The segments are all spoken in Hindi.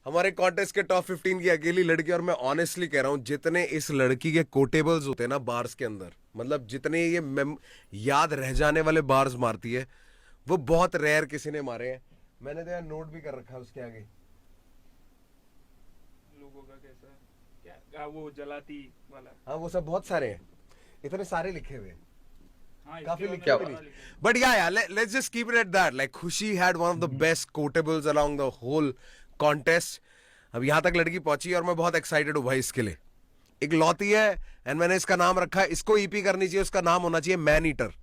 हमारे कॉन्टेस्ट के टॉप 15 की अकेली लड़की। और मैं ऑनेस्टली कह रहा हूँ, जितने इस लड़की के कोटेबल्स होते हैं ना बार्स के अंदर, मतलब जितने ये याद रह जाने वाले बार्स मारती है, वो बहुत रेयर किसी ने मारे हैं। मैंने तो यार नोट भी कर रखा है उसके आगे। लोगों का कैसा क्या वो जलाती वाला। हाँ वो सब बहुत सारे हैं, इतने सारे लिखे हुए हैं। हाँ, काफी इसके लिखे बाद हुए सारा नहीं, लिखे। But yeah let's just keep it at that. Like Khushi had one of the best quotables along the whole contest. अब यहाँ तक लड़की पहुंची और मैं बहुत एक्साइटेड हूँ भाई इसके लिए। एक लौती है एंड मैंने इसका नाम रखा है, इसको ईपी करनी चाहिए, उसका नाम होना चाहिए मैन ईटर।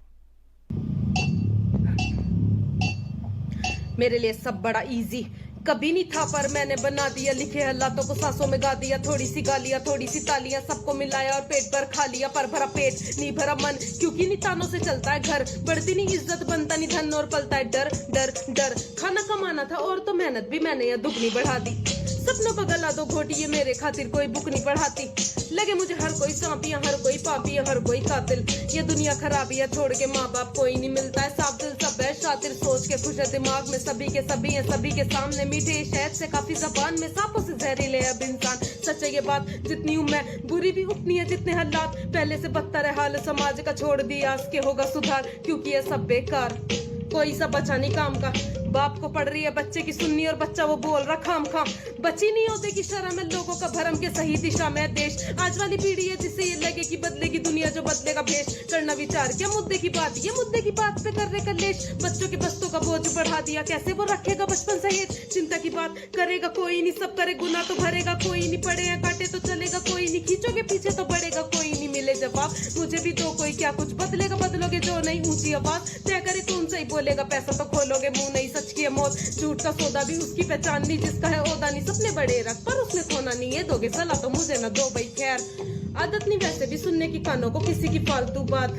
मेरे लिए सब बड़ा इजी, कभी नहीं था पर मैंने बना दिया। लिखे हालातों को सांसों में गा दिया, थोड़ी सी गालियां थोड़ी सी तालियां, सबको मिलाया और पेट भर खा लिया। पर भरा पेट नहीं भरा मन, क्योंकि नहीं तानों से चलता है घर। बढ़ती नहीं इज्जत, बनता नहीं धन, और पलता है डर डर डर। खाना कमाना था और तो मेहनत भी मैंने या दुगनी बढ़ा दी। सपनों का गला दो घोटी, ये मेरे खातिर कोई बुक नहीं पढ़ाती। लगे मुझे हर कोई सांपियां, हर कोई पापियां, हर कोई कातिल। ये दुनिया खराबियां छोड़ के माँ बाप कोई नहीं मिलता है साफ दिल, सब है शातिर। सोच के खुश है दिमाग में सभी के सभी हैं, सभी के सामने मीठे शहद से काफी जबान में, सांपों से जहरीले अब इंसान। सच है ये बात, जितनी हूँ मैं बुरी भी उतनी है जितने हालात। पहले से बदतर है हाल समाज का, छोड़ दिया आज के होगा सुधार, क्योंकि ये सब बेकार कोई सा बचा नहीं काम का। बाप को पड़ रही है बच्चे की सुननी, और बच्चा वो बोल रहा खाम खाम। बची नहीं होते की शर्म है लोगों का भरम के सही दिशा में देश। आज वाली पीढ़ी है जिसे ये लगे कि बदलेगी दुनिया, जो बदलेगा भेष। करना विचार क्या मुद्दे की बात, ये मुद्दे की बात पे कर रहे कलेश। बच्चों के बस्तों का बोझ बढ़ा दिया, कैसे वो रखेगा बचपन सहेज। चिंता की बात करेगा कोई नहीं, सब करे गुना तो भरेगा कोई नहीं। पड़े हैं कांटे तो चलेगा कोई नहीं, खींचोगे पीछे तो बढ़ेगा कोई नहीं। मिले जवाब मुझे भी दो कोई, क्या कुछ बदलेगा बदलोगे जो नहीं। ऊंची आवाज तय करे कौन सही बोलेगा, पैसा तो खोलोगे मुंह नहीं। सच की है मौत, झूठ का सौदा भी उसकी पहचान नहीं, जिसका है ओदा नहीं। सपने बड़े रख पर उसने खोना नहीं है, दोगे सलाह तो मुझे ना दो भाई। खैर आदत नहीं वैसे भी सुनने की कानों को किसी की फालतू बात।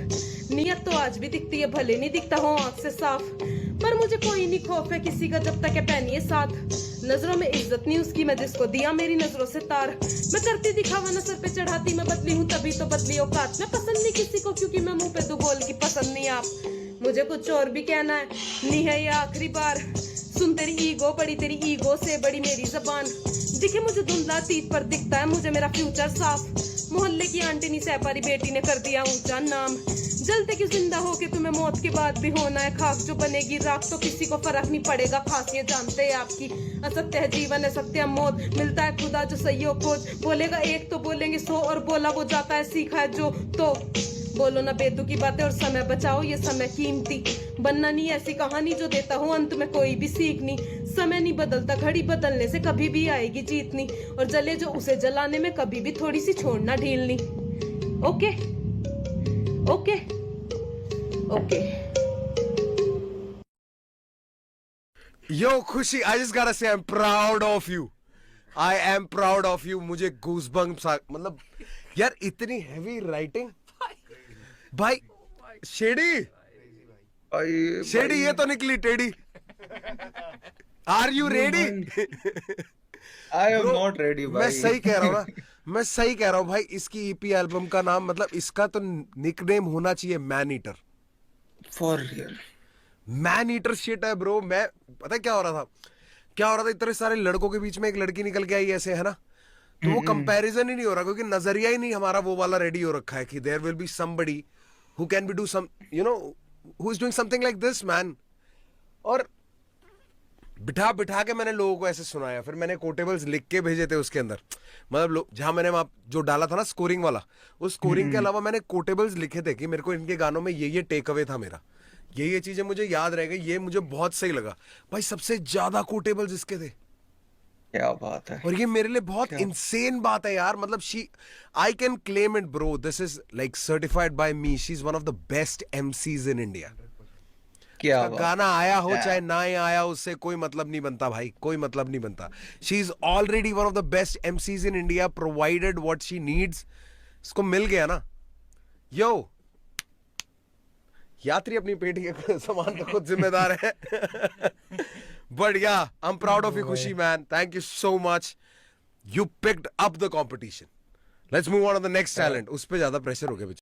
नियत तो आज भी दिखती है, भले नहीं दिखता हो आंख से साफ। पर मुझे कोई नहीं खौफ है किसी का, जब तक है पहनिए साथ। नजरों में इज्जत नहीं उसकी, मैं जिसको दिया मेरी नजरों से तार। मैं करती दिखावा न सर पे चढ़ाती, मैं बदली हूँ तभी तो बदली औकात। मैं पसंद नहीं किसी को क्योंकि मैं मुंह पे दो बोल की पसंद नहीं आप। मुझे कुछ और भी कहना है, नहीं है ये आखिरी बार। सुन तेरी ईगो बड़ी, तेरी ईगो से बड़ी मेरी जबान। दिखे मुझे धुंधला अतीत पर दिखता है मुझे मेरा फ्यूचर साफ। मोहल्ले की आंटी नहीं सह पारी, बेटी ने कर दिया ऊंचा नाम। जलते की जिंदा हो के तुम्हें मौत के बाद भी होना है खाक। जो बनेगी राख तो किसी को फर्क नहीं पड़ेगा खास, ये जानते हैं आपकी। असत्य है जीवन है सत्य मौत, मिलता है खुदा जो सही हो खोज। बोलेगा एक तो बोलेंगे 100, और बोला वो जाता है सीखा है जो। तो बोलो ना बेतुकी बातें और समय बचाओ, ये समय कीमती। बनना नहीं ऐसी कहानी जो देता हो अंत में कोई भी सीख नहीं। समय नहीं बदलता, घड़ी बदलने से कभी भी आएगी जीतनी। और जले जो उसे जलाने में कभी भी थोड़ी सी छोड़ना ढीलनी। Okay okay okay. Yo Khushi, I just gotta say I am proud of you. I am proud of you. मुझे गूज़बम्प्स मतलब यार इतनी हैवी राइटिंग भाई। शेडी शेडी ये तो निकली टेढ़ी। Are you ready? I am not ready भाई। मैं सही कह रहा हूँ ना, मैं सही कह रहा हूँ भाई। इसकी ईपी एल्बम का नाम, मतलब इसका तो निकनेम होना चाहिए man eater. For real man eater shit है ब्रो। मैं पता है क्या हो रहा था, इतने सारे लड़कों के बीच में एक लड़की निकल के आई ऐसे, है ना, तो वो कंपैरिजन ही नहीं हो रहा, क्योंकि नजरिया ही नहीं हमारा वो वाला रेडी हो रखा है कि there will be somebody who can be do some, you know, who is doing something like this man. और बिठा बिठा के मैंने लोगों को ऐसे सुनाया, फिर मैंने कोटेबल्स लिख के भेजे थे उसके अंदर। मतलब जहां मैंने वहां जो डाला था ना स्कोरिंग वाला, उस स्कोरिंग के अलावा मैंने कोटेबल्स लिखे थे कि मेरे को इनके गानों में ये टेक अवे था मेरा, ये चीजें मुझे याद रह गई, ये मुझे बहुत सही लगा भाई। सबसे ज्यादा कोटेबल्स इसके थे। क्या बात है। और ये मेरे लिए बहुत इंसेन बात है यार। मतलब I can claim it bro, this is like certified by me, she is one of the best MCs in India. क्या गाना आया हो चाहे ना आया, उससे कोई मतलब नहीं बनता भाई, कोई मतलब नहीं बनता। She is already one of the best MCs in India, provided what she needs. इसको मिल गया ना। यो यात्री अपनी पेटी के सामान का खुद जिम्मेदार है। But yeah I am proud of you Khushi man, thank you so much. You picked up the competition. Let's move on to the next talent. उस पे ज्यादा प्रेशर हो गया।